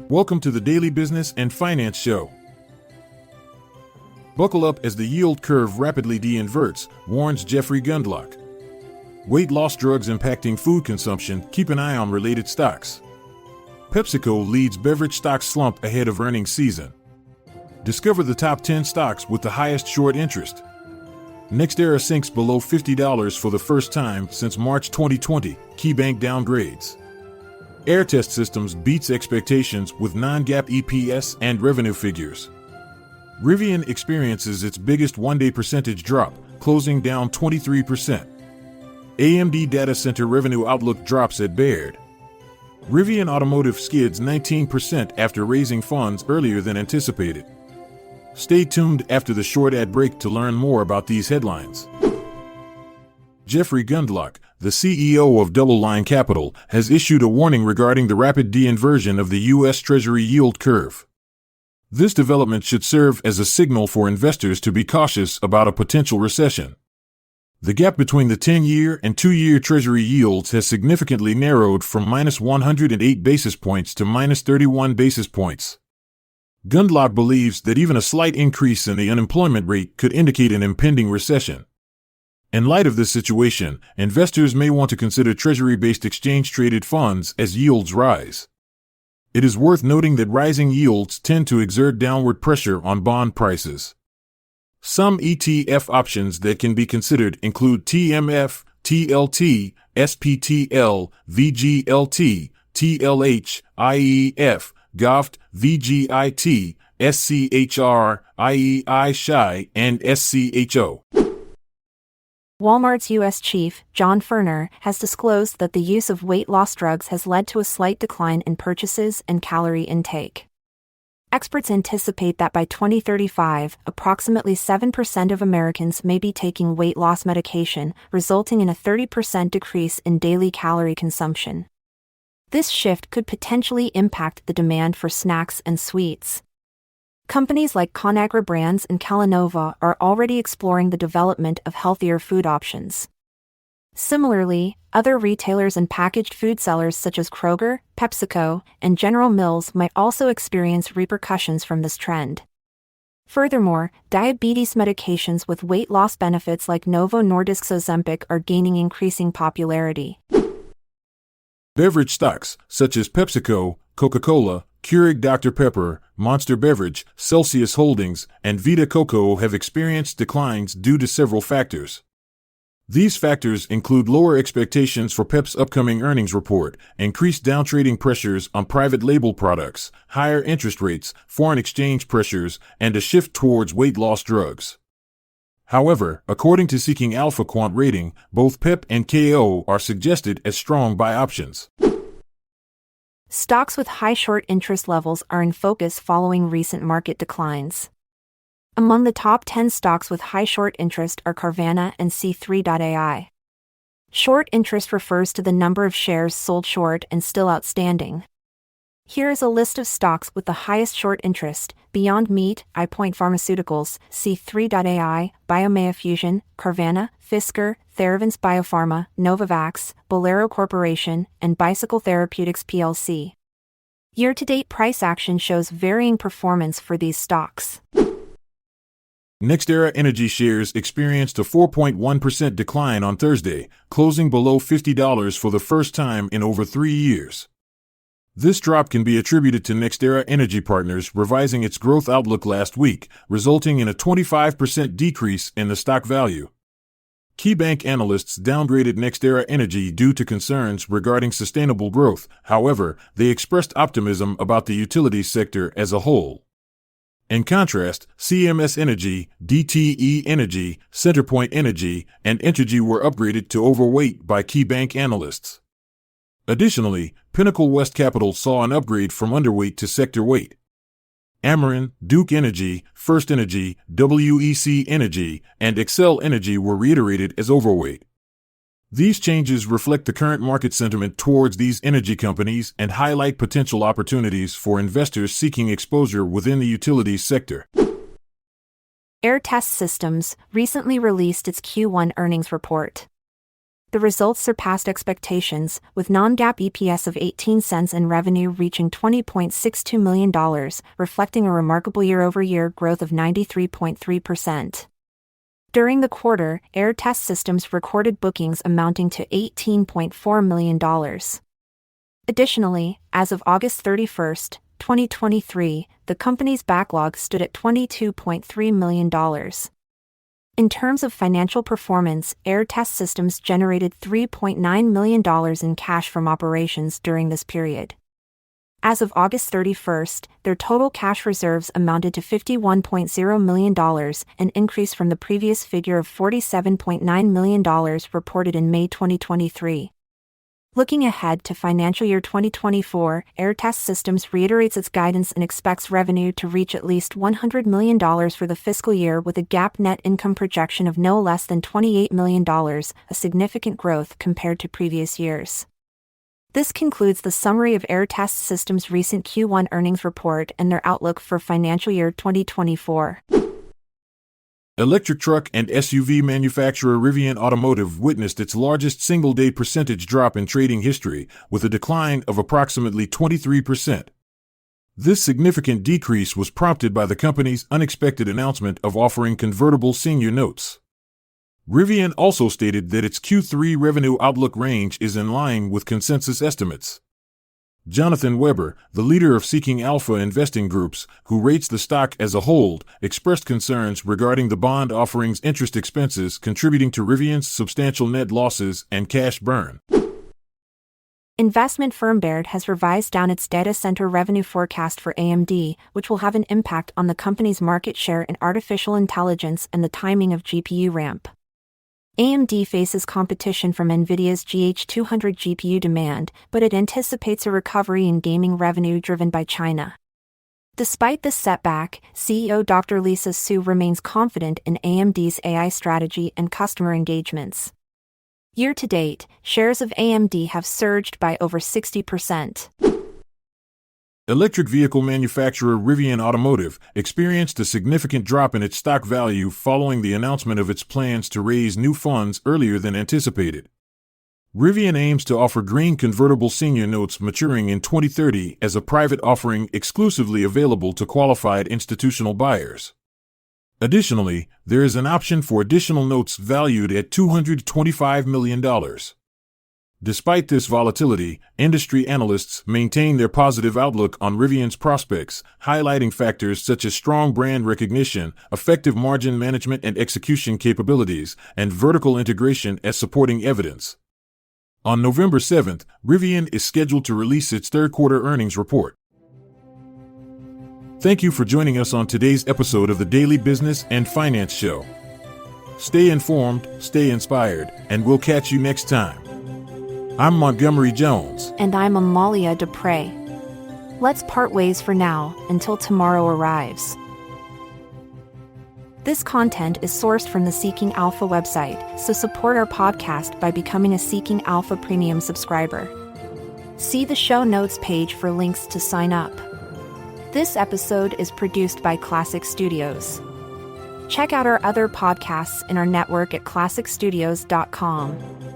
Welcome to the Daily Business and Finance Show. Buckle up as the yield curve rapidly de-inverts, warns Jeffrey Gundlach. Weight loss drugs impacting food consumption, keep an eye on related stocks. PepsiCo leads beverage stock slump ahead of earnings season. Discover the top 10 stocks with the highest short interest. NextEra sinks below $50 for the first time since March 2020, KeyBank downgrades. Airtest Systems beats expectations with non-GAAP EPS and revenue figures. Rivian experiences its biggest one-day percentage drop, closing down 23%. AMD data center revenue outlook drops at Baird. Rivian Automotive skids 19% after raising funds earlier than anticipated. Stay tuned after the short ad break to learn more about these headlines. Jeffrey Gundlach, the CEO of DoubleLine Capital, has issued a warning regarding the rapid de-inversion of the U.S. Treasury yield curve. This development should serve as a signal for investors to be cautious about a potential recession. The gap between the 10-year and 2-year Treasury yields has significantly narrowed from minus 108 basis points to minus 31 basis points. Gundlach believes that even a slight increase in the unemployment rate could indicate an impending recession. In light of this situation, investors may want to consider Treasury-based exchange-traded funds as yields rise. It is worth noting that rising yields tend to exert downward pressure on bond prices. Some ETF options that can be considered include TMF, TLT, SPTL, VGLT, TLH, IEF, GOFT, VGIT, SCHR, IEI-SHI, and SCHO. Walmart's U.S. chief, John Furner, has disclosed that the use of weight loss drugs has led to a slight decline in purchases and calorie intake. Experts anticipate that by 2035, approximately 7% of Americans may be taking weight loss medication, resulting in a 30% decrease in daily calorie consumption. This shift could potentially impact the demand for snacks and sweets. Companies like Conagra Brands and Calanova are already exploring the development of healthier food options. Similarly, other retailers and packaged food sellers such as Kroger, PepsiCo, and General Mills might also experience repercussions from this trend. Furthermore, diabetes medications with weight loss benefits like Novo Nordisk's Ozempic are gaining increasing popularity. Beverage stocks, such as PepsiCo, Coca-Cola, Keurig Dr. Pepper, Monster Beverage, Celsius Holdings, and Vita Coco have experienced declines due to several factors. These factors include lower expectations for Pep's upcoming earnings report, increased downtrading pressures on private label products, higher interest rates, foreign exchange pressures, and a shift towards weight loss drugs. However, according to Seeking Alpha Quant Rating, both Pep and KO are suggested as strong buy options. Stocks with high short interest levels are in focus following recent market declines. Among the top 10 stocks with high short interest are Carvana and C3.ai. Short interest refers to the number of shares sold short and still outstanding. Here is a list of stocks with the highest short interest: Beyond Meat, iPoint Pharmaceuticals, C3.ai, Biomea Fusion, Carvana, Fisker, Theravance Biopharma, Novavax, Bolero Corporation, and Bicycle Therapeutics plc. Year-to-date price action shows varying performance for these stocks. NextEra Energy shares experienced a 4.1% decline on Thursday, closing below $50 for the first time in over 3 years. This drop can be attributed to NextEra Energy Partners revising its growth outlook last week, resulting in a 25% decrease in the stock value. KeyBank analysts downgraded NextEra Energy due to concerns regarding sustainable growth. However, they expressed optimism about the utilities sector as a whole. In contrast, CMS Energy, DTE Energy, Centerpoint Energy, and Entergy were upgraded to overweight by KeyBank analysts. Additionally, Pinnacle West Capital saw an upgrade from underweight to sector weight. Ameren, Duke Energy, First Energy, WEC Energy, and Xcel Energy were reiterated as overweight. These changes reflect the current market sentiment towards these energy companies and highlight potential opportunities for investors seeking exposure within the utilities sector. Airtest Systems recently released its Q1 earnings report. The results surpassed expectations, with non-GAAP EPS of 18 cents and revenue reaching $20.62 million, reflecting a remarkable year-over-year growth of 93.3%. During the quarter, Air Test Systems recorded bookings amounting to $18.4 million. Additionally, as of August 31, 2023, the company's backlog stood at $22.3 million. In terms of financial performance, Air Test Systems generated $3.9 million in cash from operations during this period. As of August 31, their total cash reserves amounted to $51.0 million, an increase from the previous figure of $47.9 million reported in May 2023. Looking ahead to financial year 2024, Air Test Systems reiterates its guidance and expects revenue to reach at least $100 million for the fiscal year, with a GAAP net income projection of no less than $28 million, a significant growth compared to previous years. This concludes the summary of Air Test Systems' recent Q1 earnings report and their outlook for financial year 2024. Electric truck and SUV manufacturer Rivian Automotive witnessed its largest single-day percentage drop in trading history, with a decline of approximately 23%. This significant decrease was prompted by the company's unexpected announcement of offering convertible senior notes. Rivian also stated that its Q3 revenue outlook range is in line with consensus estimates. Jonathan Weber, the leader of Seeking Alpha Investing Groups, who rates the stock as a hold, expressed concerns regarding the bond offering's interest expenses contributing to Rivian's substantial net losses and cash burn. Investment firm Baird has revised down its data center revenue forecast for AMD, which will have an impact on the company's market share in artificial intelligence and the timing of GPU ramp. AMD faces competition from NVIDIA's GH200 GPU demand, but it anticipates a recovery in gaming revenue driven by China. Despite this setback, CEO Dr. Lisa Su remains confident in AMD's AI strategy and customer engagements. Year to date, shares of AMD have surged by over 60%. Electric vehicle manufacturer Rivian Automotive experienced a significant drop in its stock value following the announcement of its plans to raise new funds earlier than anticipated. Rivian aims to offer green convertible senior notes maturing in 2030 as a private offering exclusively available to qualified institutional buyers. Additionally, there is an option for additional notes valued at $225 million. Despite this volatility, industry analysts maintain their positive outlook on Rivian's prospects, highlighting factors such as strong brand recognition, effective margin management and execution capabilities, and vertical integration as supporting evidence. On November 7th, Rivian is scheduled to release its third-quarter earnings report. Thank you for joining us on today's episode of the Daily Business and Finance Show. Stay informed, stay inspired, and we'll catch you next time. I'm Montgomery Jones. And I'm Amalia Dupre. Let's part ways for now, until tomorrow arrives. This content is sourced from the Seeking Alpha website, so support our podcast by becoming a Seeking Alpha Premium subscriber. See the show notes page for links to sign up. This episode is produced by Classic Studios. Check out our other podcasts in our network at classicstudios.com.